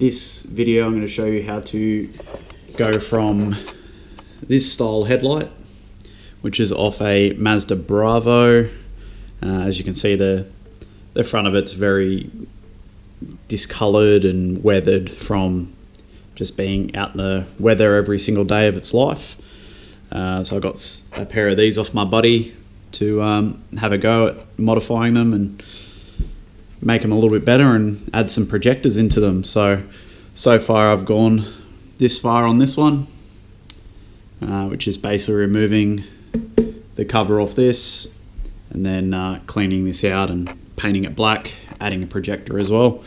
this video I'm going to show you how to go from this style headlight, which is off a Mazda Bravo. As you can see, the front of it's very discolored and weathered from just being out in the weather every single day of its life. So I got a pair of these off my buddy to have a go at modifying them and make them a little bit better and add some projectors into them. So far I've gone this far on this one, which is basically removing the cover off this and then cleaning this out and painting it black, adding a projector as well.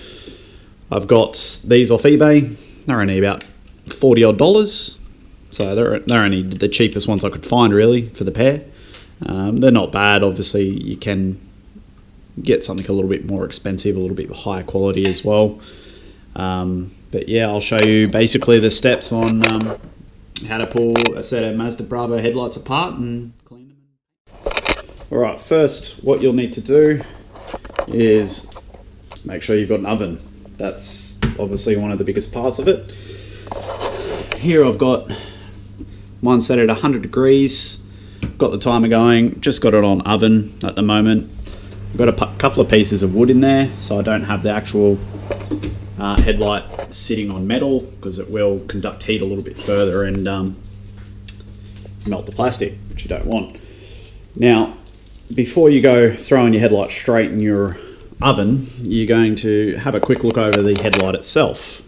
I've got these off eBay. They're only about $40 odd, so they're only the cheapest ones I could find really for the pair. They're not bad. Obviously you can get something a little bit more expensive, a little bit higher quality as well. But yeah, I'll show you basically the steps on how to pull a set of Mazda Bravo headlights apart and clean them. Alright, first what you'll need to do is make sure you've got an oven. That's obviously one of the biggest parts of it. Here I've got mine set at 100 degrees. Got the timer going, just got it on oven at the moment. I've got a couple of pieces of wood in there, so I don't have the actual headlight sitting on metal, because it will conduct heat a little bit further and melt the plastic, which you don't want. Now, before you go throwing your headlight straight in your oven, you're going to have a quick look over the headlight itself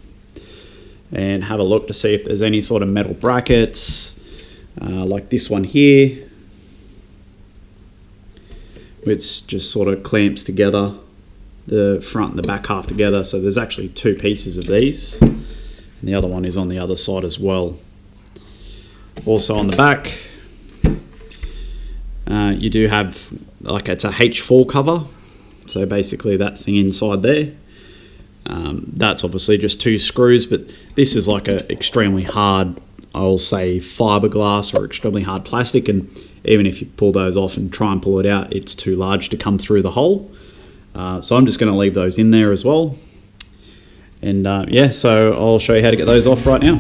and have a look to see if there's any sort of metal brackets, like this one here, which just sort of clamps together the front and the back half together. So there's actually two pieces of these, and the other one is on the other side as well. Also on the back, you do have, like, it's a H4 cover, so basically that thing inside there, that's obviously just two screws, but this is like a extremely hard, I'll say, fiberglass or extremely hard plastic, and even if you pull those off and try and pull it out, it's too large to come through the hole. So I'm just going to leave those in there as well. And yeah, so I'll show you how to get those off right now.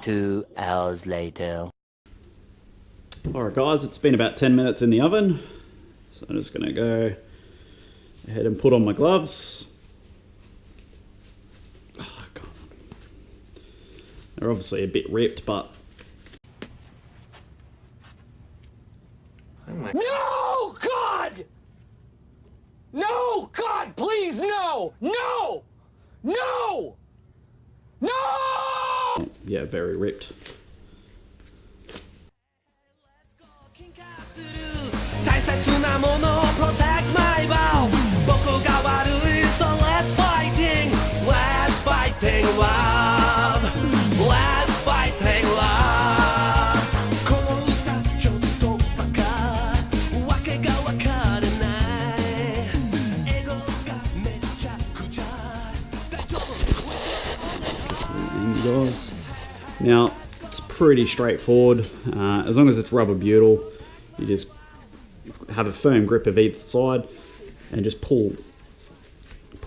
Two hours later. Alright guys, it's been about 10 minutes in the oven, so I'm just going to go ahead and put on my gloves. Oh, God. They're obviously a bit ripped, but... No, God! No, God, please, no! No! No! No! Yeah, very ripped. Now, it's pretty straightforward. As long as it's rubber butyl, you just have a firm grip of either side and just pull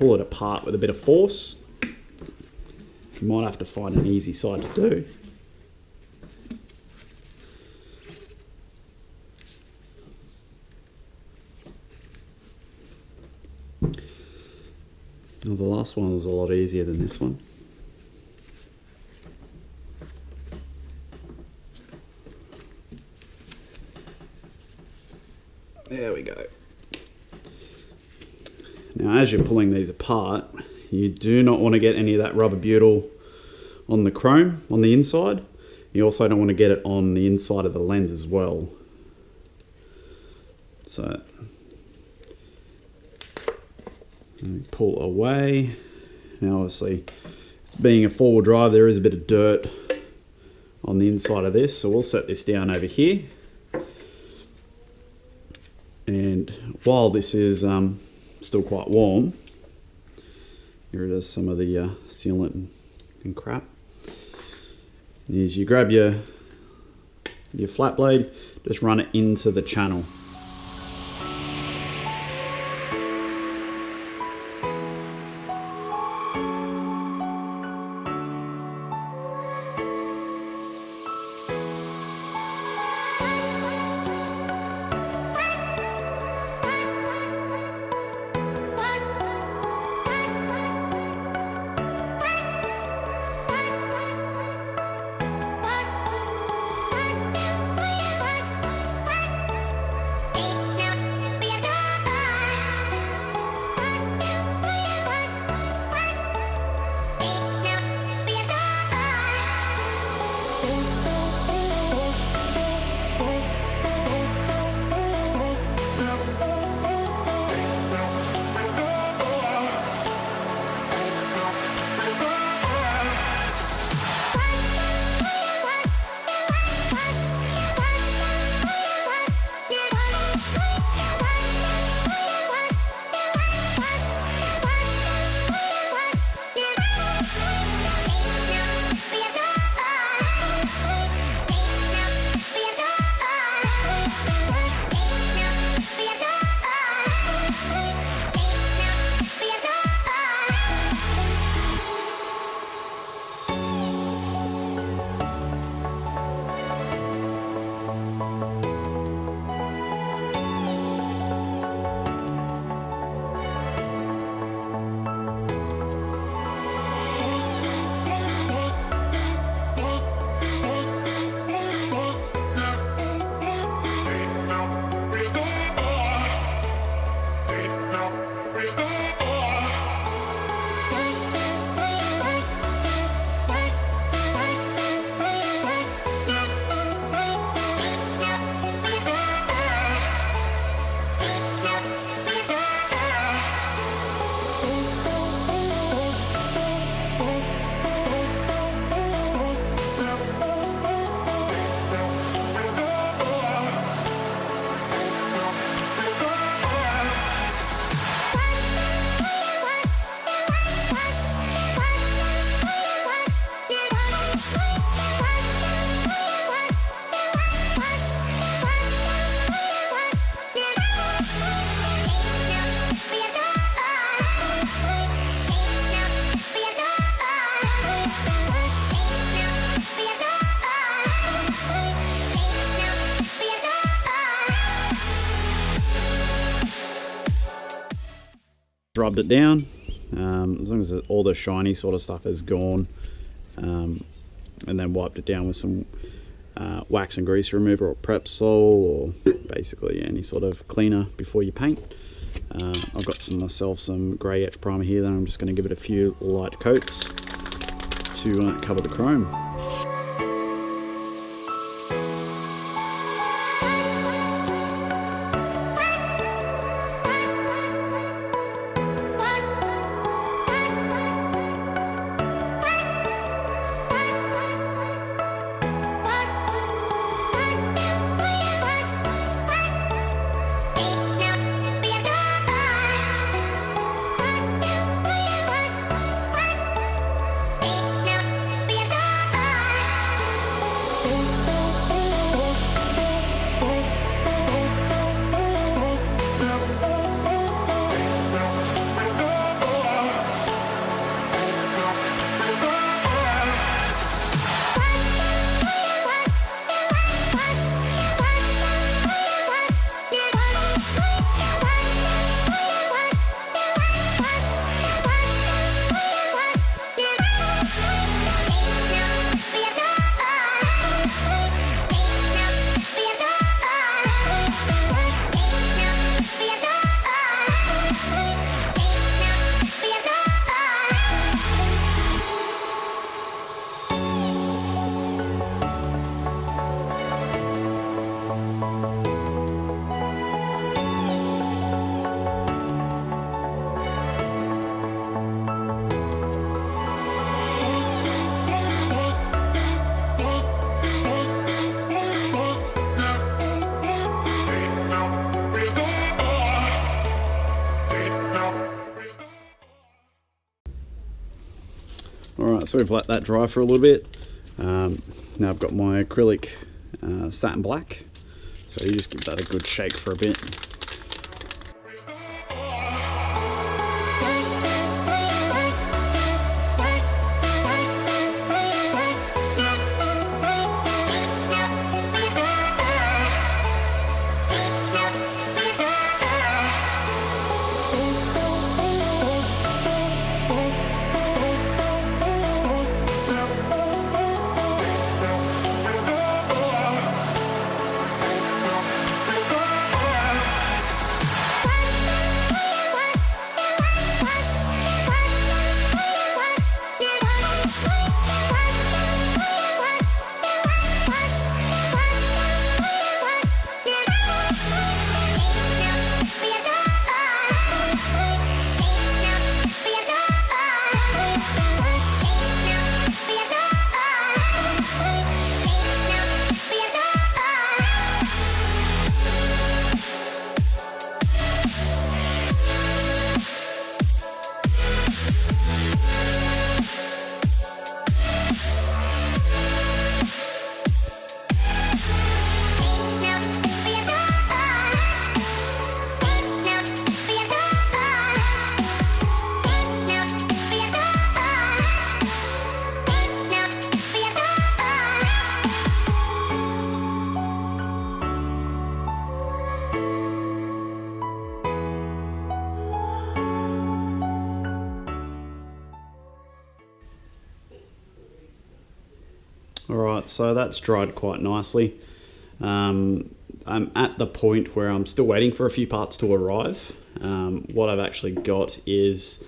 it apart with a bit of force. You might have to find an easy side to do. Well, the last one was a lot easier than this one. There we go. Now, as you're pulling these apart, you do not want to get any of that rubber butyl on the chrome on the inside. You also don't want to get it on the inside of the lens as well. So, pull away. Now, obviously, it's being a four-wheel drive, there is a bit of dirt on the inside of this, so we'll set this down over here. And while this is still quite warm, here it is, some of the sealant and crap. Is you grab your flat blade, just run it into the channel. Rubbed it down, as long as all the shiny sort of stuff is gone, and then wiped it down with some wax and grease remover or Prepsol, or basically any sort of cleaner before you paint. I've got myself some grey etch primer here, then I'm just going to give it a few light coats to cover the chrome. Alright, so we've let that dry for a little bit. Now I've got my acrylic satin black, so you just give that a good shake for a bit. Alright, so that's dried quite nicely. I'm at the point where I'm still waiting for a few parts to arrive. What I've actually got is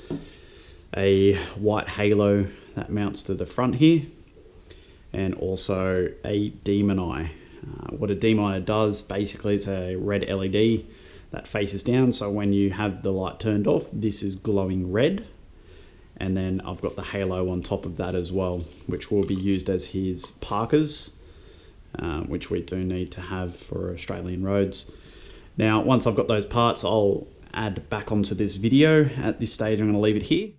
a white halo that mounts to the front here, and also a demon eye. What a demon eye does, basically it's a red LED that faces down, so when you have the light turned off, this is glowing red. And then I've got the halo on top of that as well, which will be used as his parkers, which we do need to have for Australian roads. Now, once I've got those parts, I'll add back onto this video. At this stage, I'm going to leave it here.